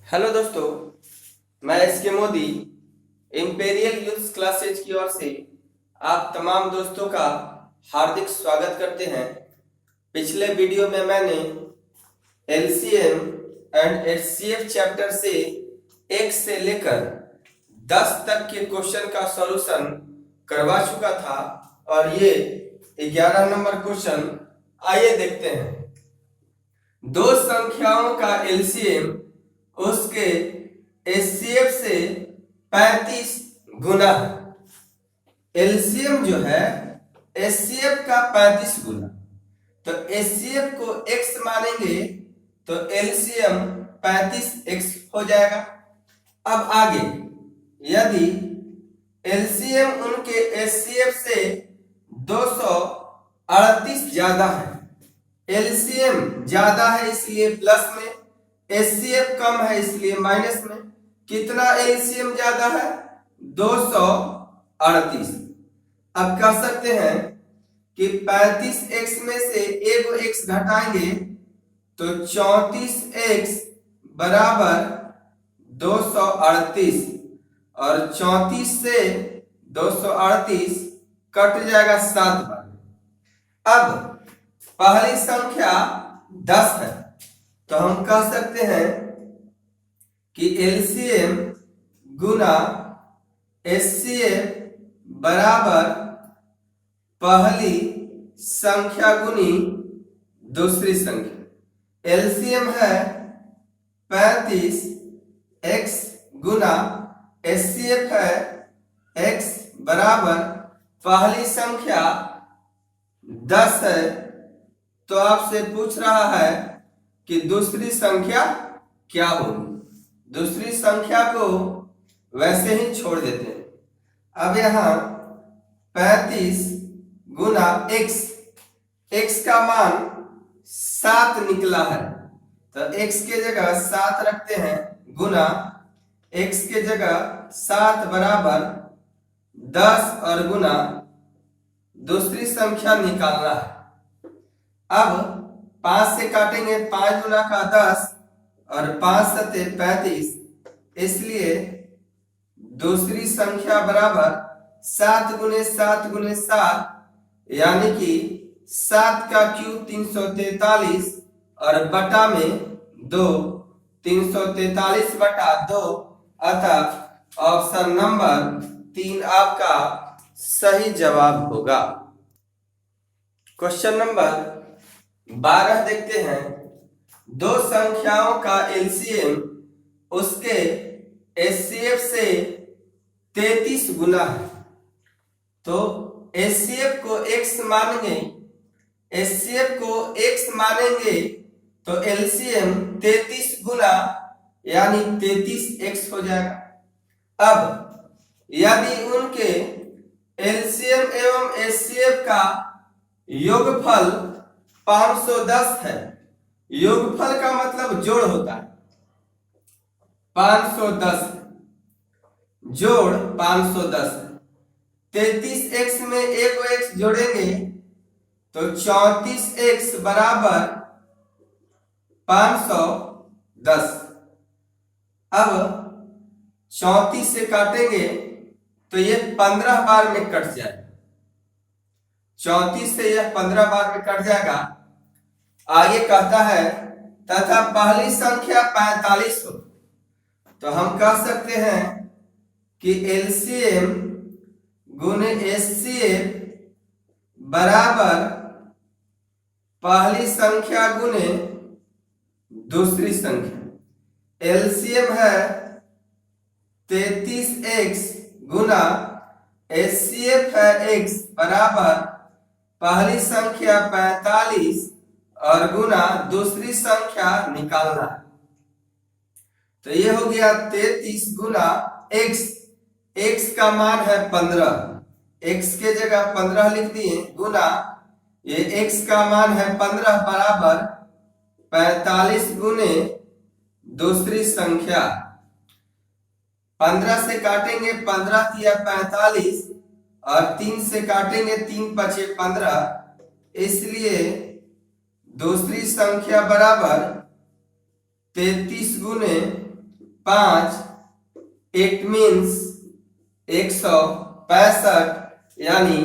Hello दोस्तों, मैं SK Modi Imperial Youth Classes की ओर से आप तमाम दोस्तों का हार्दिक स्वागत करते हैं। पिछले वीडियो में मैंने एलसीएम एंड एचसीएफ चैप्टर से 1 से लेकर 10 तक के क्वेश्चन का सॉल्यूशन करवा चुका था और ये 11 नंबर क्वेश्चन आइए देखते हैं। दो संख्याओं का एलसीएम उसके एचसीएफ से 35 गुना है। एलसीएम जो है एचसीएफ का 35 गुना, तो एचसीएफ को x मानेंगे तो एलसीएम 35x हो जाएगा। अब आगे यदि एलसीएम उनके एचसीएफ से 238 ज्यादा है, एलसीएम ज्यादा है इसलिए प्लस में, एचसीएफ कम है इसलिए माइनस में। कितना एलसीएम ज्यादा है? 238। अब कह सकते हैं कि 35x में से एक x घटाएंगे तो 34x बराबर 238 और 34 से 238 कट जाएगा 7 बार। अब पहली संख्या 10 है तो हम कह सकते हैं कि एलसीएम गुना एचसीएफ बराबर पहली संख्या गुनी दूसरी संख्या। एलसीएम है 35x गुना एचसीएफ है x बराबर पहली संख्या 10 है, तो आपसे पूछ रहा है कि दूसरी संख्या क्या होगी। दूसरी संख्या को वैसे ही छोड़ देते हैं। अब यहां 35 गुना x का मान 7 निकला है तो x के जगह 7 रखते हैं, गुना x के जगह 7 बराबर 10 और गुना दूसरी संख्या निकालना है। अब 5 से काटेंगे, 5 गुना का 10 और 5 सते 35, इसलिए दूसरी संख्या बराबर 7 गुने 7 गुने 7 यानी कि 7 का क्यूब 343 और बटा में 2, 343 बटा 2, अतः ऑप्शन नंबर 3 आपका सही जवाब होगा। क्वेश्चन नंबर 12 देखते हैं। दो संख्याओं का एलसीएम उसके एचसीएफ से 33 गुना है, तो एचसीएफ को x मानेंगे, एचसीएफ को x मानेंगे तो एलसीएम 33 गुना यानी 33x हो जाएगा। अब यदि उनके एलसीएम एवं एचसीएफ का योगफल 510 है, योगफल का मतलब जोड़ होता है, 510 जोड़ 510, 33x में एक x जोड़ेंगे तो 34x बराबर 510। अब 34 से काटेंगे तो ये 15 बार में कट जाएगा, 34 से यह 15 बार में कट जाएगा। आगे कहता है तथा पहली संख्या 45 हो, तो हम कह सकते हैं कि एलसीएम गुने एचसीएफ बराबर पहली संख्या गुने दूसरी संख्या। एलसीएम है 33x गुना एचसीएफ है x बराबर पहली संख्या 45 और गुना दूसरी संख्या निकालना है, तो ये हो गया 33 गुना x का मान है 15, x के जगह 15 लिख दिए, गुना ये x का मान है 15 बराबर 45 गुने दूसरी संख्या। 15 से काटेंगे, 15 तिया 45 और 3 से काटेंगे, 3 पचे 15, इसलिए दूसरी संख्या बराबर 33 गुने 5, इट मीन्स 165, यानी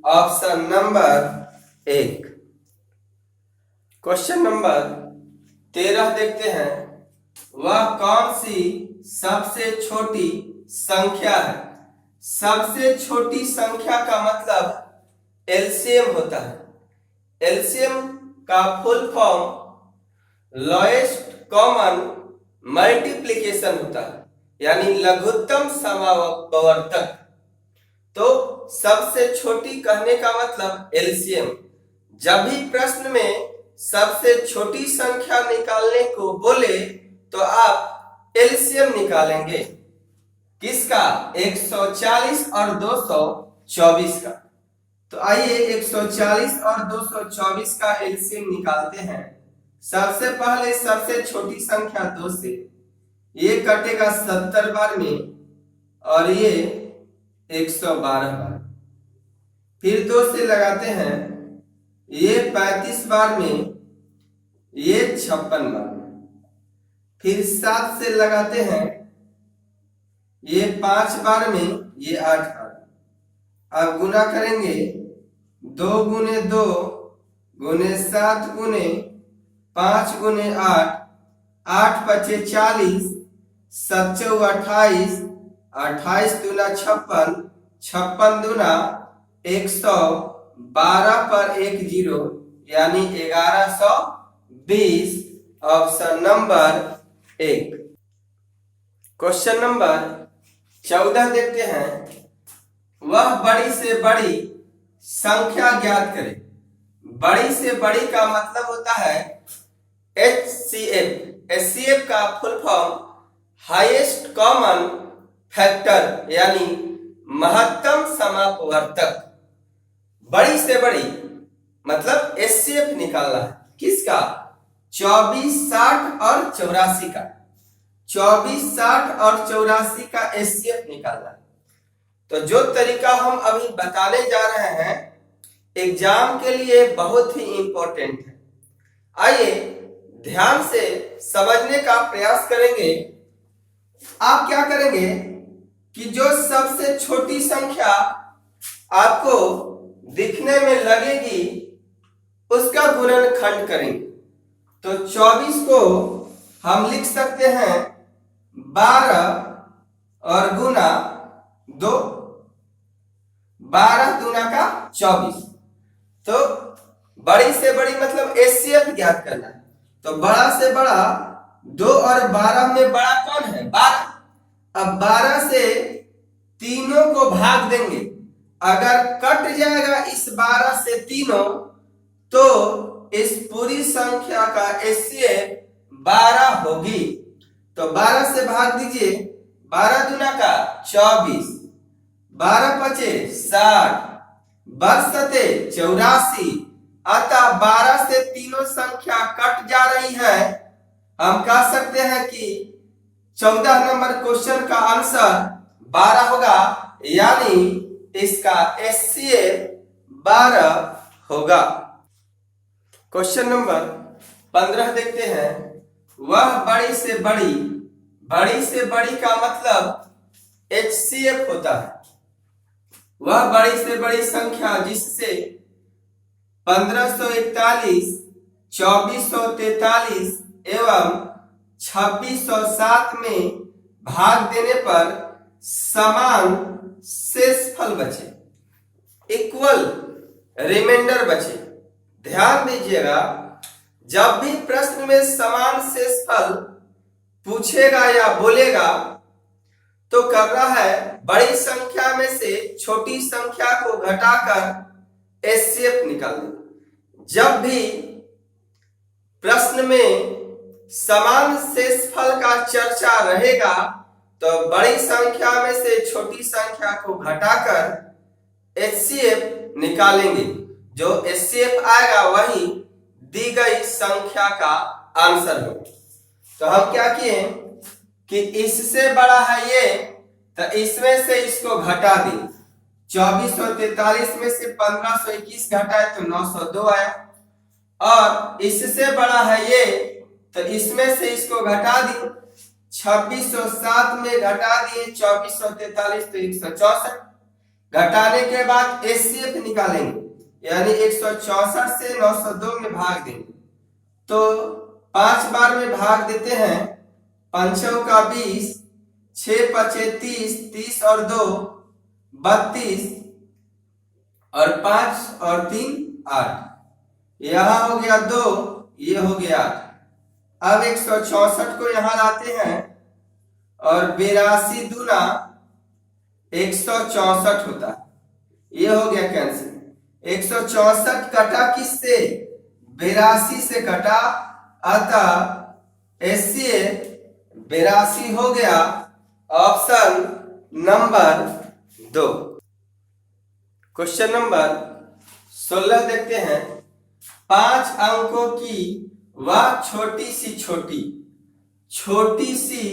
ऑप्शन नंबर 1। क्वेश्चन नंबर 13 देखते हैं। वह कौन सी सबसे छोटी संख्या है? सबसे छोटी संख्या का मतलब एलसीएम होता है। एलसीएम का full form lowest common multiplication होता है, यानी लघुत्तम समापवर्तक। तो सबसे छोटी कहने का मतलब एलसीएम। जब भी प्रश्न में सबसे छोटी संख्या निकालने को बोले तो आप एलसीएम निकालेंगे। किसका? 140 और 224 का। तो आइए 140 और 224 का एलसीएम निकालते हैं। सबसे पहले सबसे छोटी संख्या 2 से, ये कटेगा 70 बार में और ये 112 बार। फिर 2 से लगाते हैं, ये 35 बार में, ये 56 बार में। फिर 7 से लगाते हैं, ये 5 बार में, ये 8 बार। अब गुना करेंगे, 2 गुने 2 गुने 7 गुने 5 गुने 8, 8 पचे 40, 7 चौ 28, 28 दूना 56, 56 दूना 112 पर 1 0, यानी 1120, ऑप्शन नंबर 1। क्वेश्चन नंबर 14 देखते हैं। वह बड़ी से बड़ी संख्या ज्ञात करे। बड़ी से बड़ी का मतलब होता है HCF। HCF का full form highest common factor, यानी महत्तम समापवर्तक। बड़ी से बड़ी मतलब HCF निकालना है। किसका? 24, 60 और 84 का। 24, 60 और 84 का HCF निकालना है। तो जो तरीका हम अभी बताने जा रहे हैं एग्जाम के लिए बहुत ही इंपॉर्टेंट है। आइए ध्यान से समझने का प्रयास करेंगे। आप क्या करेंगे कि जो सबसे छोटी संख्या आपको दिखने में लगेगी उसका गुणनखंड करेंगे। तो 24 को हम लिख सकते हैं 12 और गुना 2, 12 दूना का 24। तो बड़ी से बड़ी मतलब HCF ज्ञात करना है। तो बड़ा से बड़ा 2 और 12 में बड़ा कौन है? 12। अब 12 से तीनों को भाग देंगे। अगर कट जाएगा इस 12 से तीनों, तो इस पूरी संख्या का HCF 12 होगी। तो 12 से भाग दीजिए, 12 दूना का 24, 12 पचे 60, 12 सते 84। अतः 12 से तीनों संख्या कट जा रही है। हम कह सकते हैं कि 14 नंबर क्वेश्चन का आंसर 12 होगा, यानी इसका HCF 12 होगा। क्वेश्चन नंबर 15 देखते हैं। वह बड़ी से बड़ी, बड़ी से बड़ी का मतलब HCF होता है। वह बड़ी से बड़ी संख्या जिससे 1541, 2443 एवं 2607 में भाग देने पर समान शेषफल बचे, इक्वल रिमाइंडर बचे। ध्यान दीजिएगा, जब भी प्रश्न में समान शेषफल पूछेगा या बोलेगा तो करना है बड़ी संख्या में से छोटी संख्या को घटाकर HCF निकालना। जब भी प्रश्न में समान शेषफल का चर्चा रहेगा तो बड़ी संख्या में से छोटी संख्या को घटाकर HCF निकालेंगे। जो HCF आएगा वही दी गई संख्या का आंसर होगा। तो हम क्या किए कि इससे बड़ा है ये, तो इसमें से इसको घटा दी। 2443 में से 1521 घटाए तो 902 आया। और इससे बड़ा है ये, तो इसमें से इसको घटा दी। 2607 में घटा दिए 2443 तो 164। घटाने के बाद एचसीएफ निकालेंगे, यानी 164 से 902 में भाग देंगे। तो 5 बार में भाग देते हैं, 5 का 20, 6 पचे 30, 30 और 2 32 और 5 और 3 8। यहां हो गया 2, ये हो गया 8। अब 164 को यहां लाते हैं और 82 दूना 164 होता है, ये हो गया कैंसिल। 164 कटा किससे? 82 से कटा, अतः एचसीएफ 82 हो गया। Option number 2। क्वेश्चन नंबर 16 देखते हैं। 5 अंकों की वह छोटी सी छोटी, छोटी सी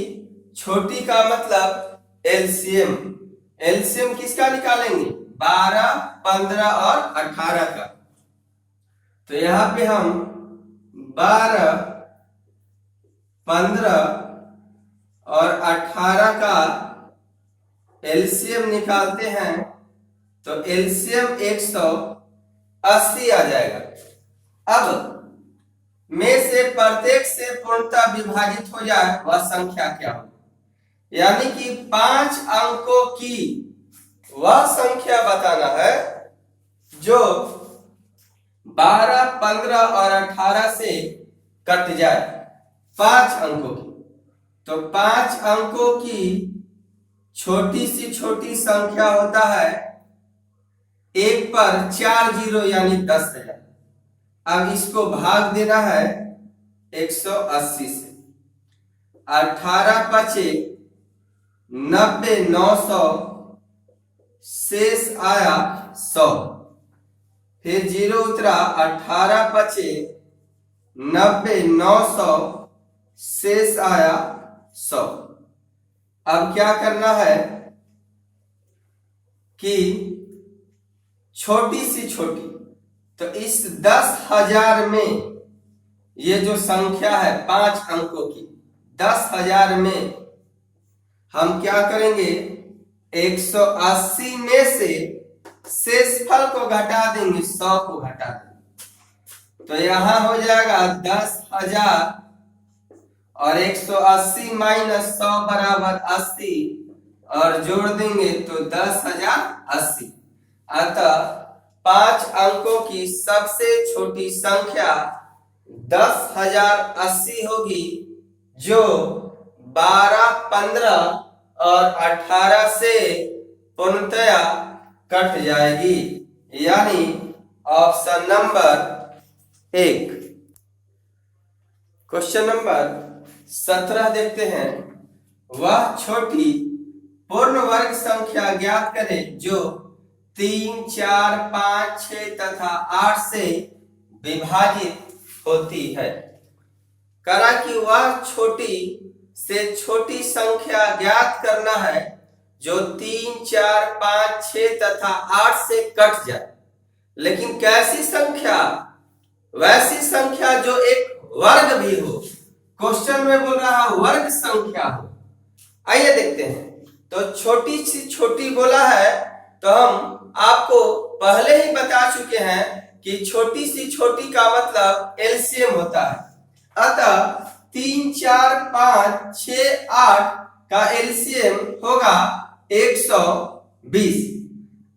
छोटी का मतलब एलसीएम। एलसीएम किसका निकालेंगे? 12, 15 और 18 का। तो यहां पे हम 12, 15 और 18 का एलसीएम निकालते हैं तो एलसीएम 180 आ जाएगा। अब में से प्रत्येक से पूर्णतः विभाजित हो जाए वह संख्या क्या हो, यानी कि 5 अंकों की वह संख्या बताना है जो 12, 15 और 18 से कट जाए। 5 अंकों की, तो 5 अंकों की छोटी सी छोटी संख्या होता है 1 पर 4 जीरो यानी 10,000। अब इसको भाग देना है 180 से। 18 पचे 90, 900 शेष आया 100, फिर जीरो उतरा। 18 पचे 90, 900 शेष आया 100। अब क्या करना है कि छोटी सी छोटी, तो इस 10,000 में ये जो संख्या है 5 अंकों की, 10,000 में हम क्या करेंगे? 180 में से शेषफल को घटा देंगे, 100 को घटा देंगे। तो यहां हो जाएगा 10,000 और 180 माइनस 100 बराबर 80 और जोड़ देंगे तो 10,080। अतः 5 अंकों की सबसे छोटी संख्या 10,080 होगी, जो 12, 15 और 18 से पूर्णतया कट जाएगी, यानी ऑप्शन नंबर 1। क्वेश्चन नंबर 17 देखते हैं। वह छोटी पूर्ण वर्ग संख्या ज्ञात करें जो 3, 4, 5, 6 तथा 8 से विभाजित होती है। करा कि वह छोटी से छोटी संख्या ज्ञात करना है जो 3, 4, 5, 6 तथा 8 से कट जाए। लेकिन कैसी संख्या? वैसी संख्या जो एक वर्ग भी हो। क्वेश्चन में बोल रहा है वर्ग संख्या हो। आइए देखते हैं। तो छोटी सी छोटी बोला है, तो हम आपको पहले ही बता चुके हैं कि छोटी सी छोटी का मतलब एलसीएम होता है। अतः 3, 4, 5, 6, 8 का एलसीएम होगा 120।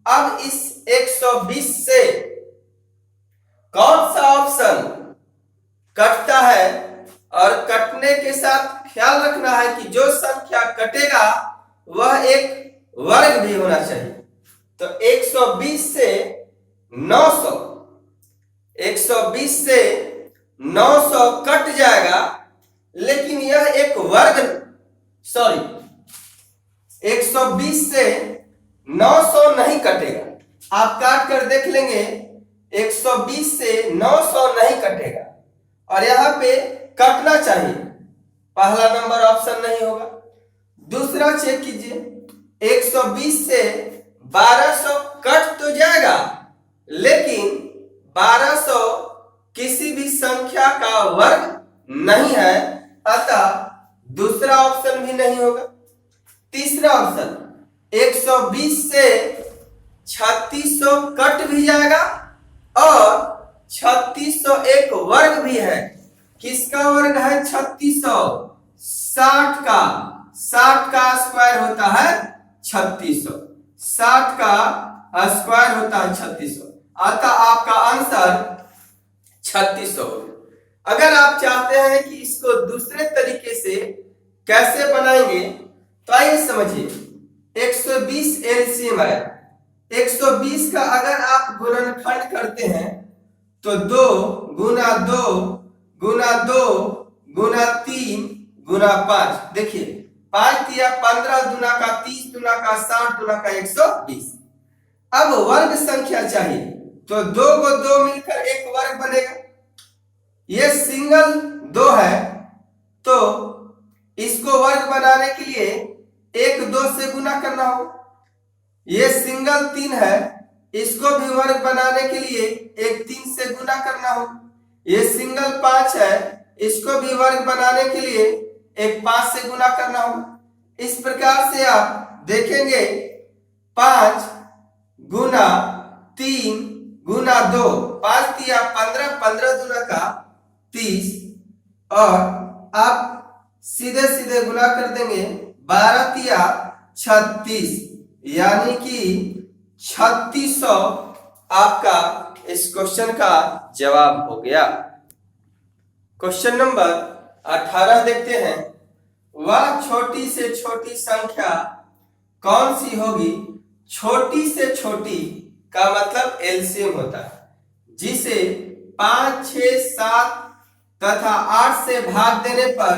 अब इस 120 से कौन सा ऑप्शन कटता है, और कटने के साथ ख्याल रखना है कि जो संख्या कटेगा वह एक वर्ग भी होना चाहिए। तो 120 से 900, 120 से 900 कट जाएगा, लेकिन यह एक वर्ग, 120 से 900 नहीं कटेगा। आप काट कर देख लेंगे, 120 से 900 नहीं कटेगा, और यहां पे कटना चाहिए, पहला नंबर ऑप्शन नहीं होगा। दूसरा चेक कीजिए, 120 से 1200 कट तो जाएगा, लेकिन 1200 किसी भी संख्या का वर्ग नहीं है, अतः दूसरा ऑप्शन भी नहीं होगा। तीसरा ऑप्शन 120 से 3600 कट भी जाएगा और 3600 एक वर्ग भी है। किसका वर्ग है 3600? 60 का स्क्वायर होता है 3600। 60 का स्क्वायर होता है 3600। अतः आपका आंसर 3600। अगर आप चाहते हैं कि इसको दूसरे तरीके से कैसे बनाएंगे तो आइए समझिए। 120 एलसीएम आया। 120 का अगर आप गुणनखंड करते हैं तो 2 गुना 2 गुना 2 गुना 3 गुना 5। देखिए 5 दिया 15 दुना का 30 दुना का 60 दुना का 120। अब वर्ग संख्या चाहिए तो 2 को 2 मिलकर एक वर्ग बनेगा। ये सिंगल 2 है तो इसको वर्ग बनाने के लिए 1 2 से गुना करना होगा। ये सिंगल 3 है, इसको भी वर्ग बनाने के लिए 1 3 से गुना करना होगा। ये सिंगल 5 है, इसको भी वर्ग बनाने के लिए 1 5 से गुना करना होगा। इस प्रकार से आप देखेंगे 5 गुना 3 गुना 2, 5 दिया 15, 15 दुना का 30 और आप सीधे सीधे गुना कर देंगे 12 दिया 36, यानी कि 3600 आपका इस क्वेश्चन का जवाब हो गया। क्वेश्चन नंबर 18 देखते हैं। वह छोटी से छोटी संख्या कौन सी होगी? छोटी से छोटी का मतलब एलसीएम होता है, जिसे 5 6 7 तथा 8 से भाग देने पर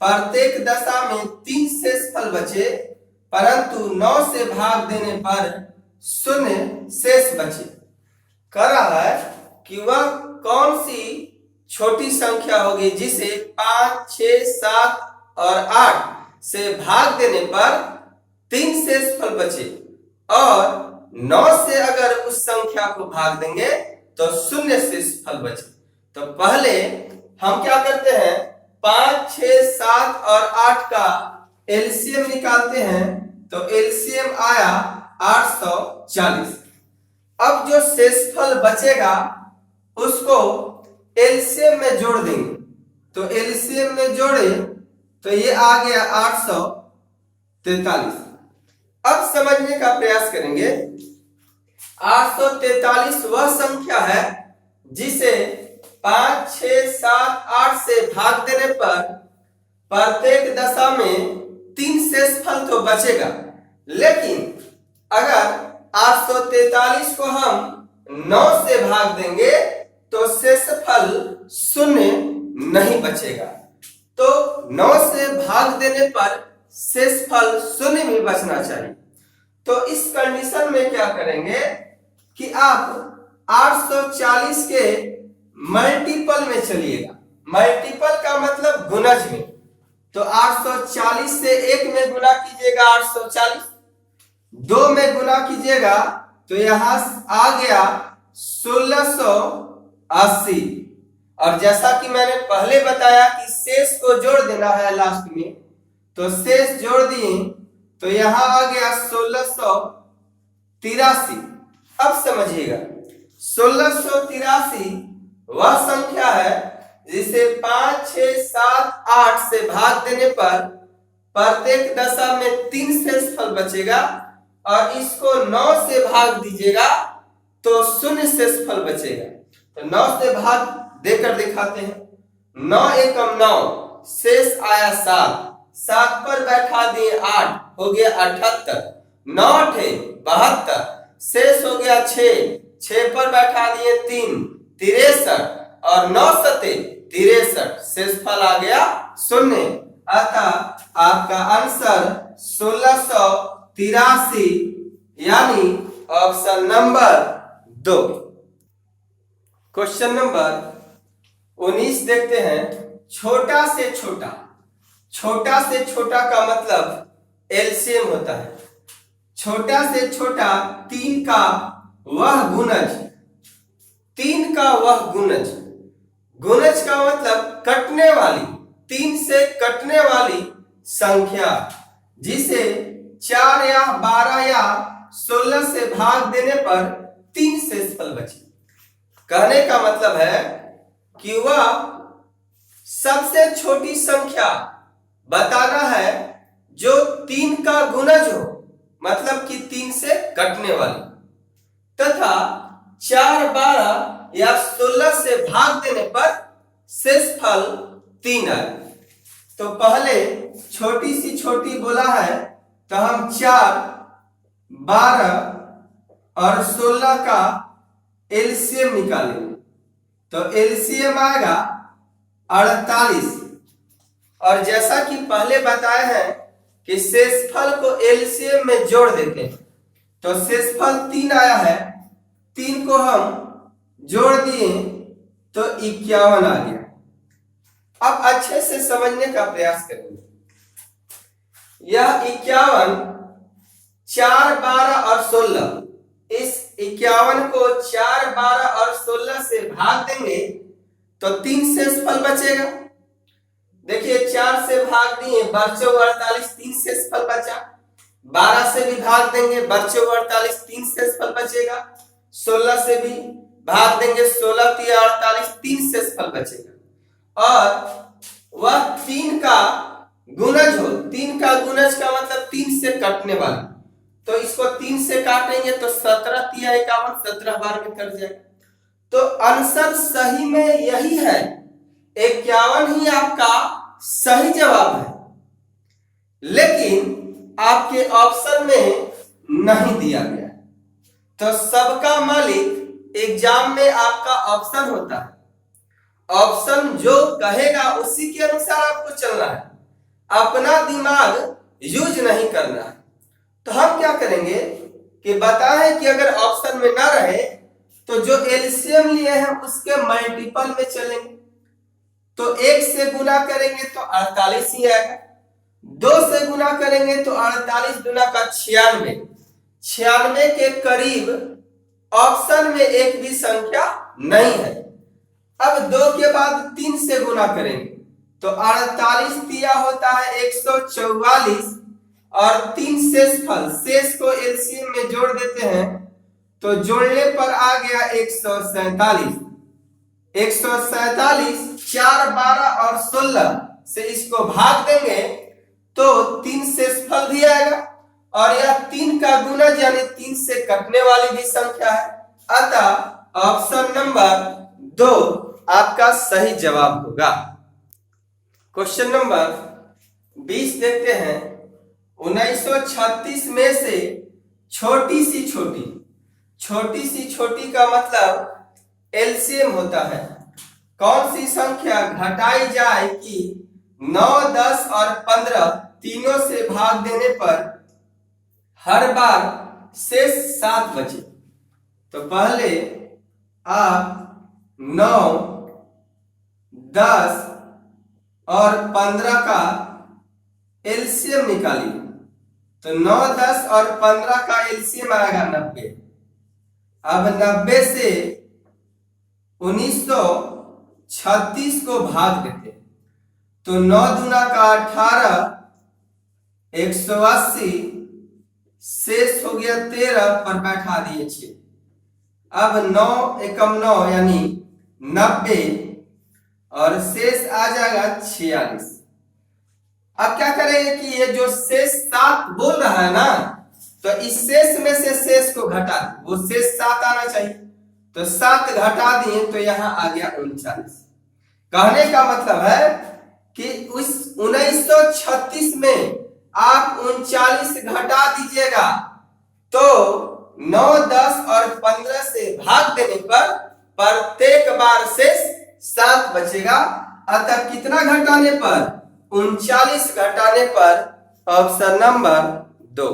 प्रत्येक दशा में 3 शेषफल बचे, परंतु 9 से भाग देने पर 0 शेष बचे। कह रहा है कि वह कौन सी छोटी संख्या होगी जिसे 5 6 7 और 8 से भाग देने पर 3 शेषफल बचे और 9 से अगर उस संख्या को भाग देंगे तो 0 शेषफल बचे। तो पहले हम क्या करते हैं, 5 6 7 और 8 का एलसीएम निकालते हैं तो एलसीएम आया 840। अब जो शेषफल बचेगा उसको एलसीएम में जोड़ देंगे। तो एलसीएम में जोड़े तो ये आ गया 843। अब समझने का प्रयास करेंगे। 843 वह संख्या है जिसे 5 6 7 8 से भाग देने पर प्रत्येक दशा में 3 शेषफल तो बचेगा, लेकिन अगर 843 को हम 9 से भाग देंगे तो शेषफल 0 नहीं बचेगा। तो 9 से भाग देने पर शेषफल 0 में बचना चाहिए। तो इस कंडीशन में क्या करेंगे कि आप 840 के मल्टीपल में चलिएगा। मल्टीपल का मतलब गुणज में। तो 840 से 1 में गुना कीजिएगा 840, 2 में गुना कीजिएगा तो यहां आ गया 1680। और जैसा कि मैंने पहले बताया कि शेष को जोड़ देना है लास्ट में, तो शेष जोड़ दिए तो यहां आ गया 1683। अब समझिएगा 1683 वह संख्या है जिसे 5 6 7 8 से भाग देने पर प्रत्येक दशा में 3 शेषफल बचेगा और इसको 9 से भाग दीजिएगा तो 0 शेषफल बचेगा। तो 9 से भाग देकर दिखाते हैं। 9 एकम 9, शेष आया 7, 7 पर बैठा दिए 8, हो गया 78, 9 8 72, शेष हो गया 6, 6 पर बैठा दिए 3, 63 और 9 7 63, शेषफल आ गया 0। अतः आपका आंसर 1683 यानी ऑप्शन नंबर 2। क्वेश्चन नंबर 19 देखते हैं। छोटा से छोटा, छोटा से छोटा का मतलब एलसीएम होता है। छोटा से छोटा 3 का वह गुणज, 3 का वह गुणज, गुणज का मतलब कटने वाली, 3 से कटने वाली संख्या जिसे 4 या 12 या 16 से भाग देने पर 3 शेषफल बचे। कहने का मतलब है कि वह सबसे छोटी संख्या बताना है जो 3 का गुणज हो, मतलब कि 3 से कटने वाली, तथा 4, 12 या 16 से भाग देने पर शेषफल 3 आए। तो पहले छोटी सी छोटी बोला है तो हम 4, 12 और 16 का एलसीएम निकालेंगे। तो एलसीएम आएगा 48। और जैसा कि पहले बताए हैं कि शेषफल को एलसीएम में जोड़ देते हैं, तो शेषफल 3 आया है, 3 को हम जोड़ दिए तो 51 आ गया। अब अच्छे से समझने का प्रयास करेंगे। यह 51 4, 12 और 16, इस 51 को 4, 12 और 16 से भाग देंगे तो 3 शेषफल बचेगा। देखिए 4 से भाग दिए, बचे 48, 3 शेषफल बचा। 12 से भी भाग देंगे, बचे 48, 3 शेषफल बचेगा। 16 से भी भाग देंगे, 16 × 48, 3 शेषफल बचेगा। और वह 3 का गुणज हो, 3 का गुणज का मतलब 3 से कटने वाला, तो इसको 3 से काटेंगे तो 17 × 3 = 51, 17 बार में कट जाएगा। तो आंसर सही में यही है, 51 ही आपका सही जवाब है, लेकिन आपके ऑप्शन में नहीं दिया गया। तो सबका मालिक एग्जाम में आपका ऑप्शन होता है, ऑप्शन जो कहेगा उसी के अनुसार आपको चलना है, अपना दिमाग यूज नहीं करना है। तो हम क्या करेंगे कि बताएं कि अगर ऑप्शन में ना रहे तो जो एलसीएम लिए हैं उसके मल्टीपल में चलेंगे। तो 1 से गुना करेंगे तो 48 ही आएगा, 2 से गुना करेंगे तो 48 दूना का 96, 96 के करीब ऑप्शन में एक भी संख्या नहीं है। अब 2 के बाद 3 से गुना करेंगे तो 48 दिया होता है 144 और 3 शेषफल, शेष को एलसीएम में जोड़ देते हैं तो जोड़ने पर आ गया 147। 147 4, 12 और 16 से इसको भाग देंगे तो 3 शेषफल भी आएगा और यह 3 का गुणज यानी 3 से कटने वाली भी संख्या है। अतः ऑप्शन नंबर 2 आपका सही जवाब होगा। क्वेश्चन नंबर 20 देखते हैं। 1936 में से छोटी सी छोटी, छोटी सी छोटी का मतलब एलसीएम होता है, कौन सी संख्या घटाई जाए कि 9, 10 और 15 तीनों से भाग देने पर हर बार शेष 7 बचे। तो पहले आप 9, 10 और 15 का एलसीएम निकालिए। तो 9, 10 और 15 का एलसीएम आएगा 90। अब 90 से 1936 को भाग देते तो 9 दूना का 18, 180, शेष हो गया 13 पर बैठा दिए 6। अब 9 एकम 9 यानी 90 और शेष आ जाएगा 46। अब क्या करेंगे कि ये जो शेष 7 बोल रहा है ना, तो इस शेष में से शेष को घटा, वो शेष 7 आना चाहिए, तो 7 घटा दिए तो यहां आ गया 39। कहने का मतलब है कि उस 1936 में आप 39 घटा दीजिएगा तो 9, 10 और 15 से भाग देने पर प्रत्येक बार शेष 7 बचेगा। अतः कितना घटाने पर? 39 घटाने पर ऑप्शन नंबर 2।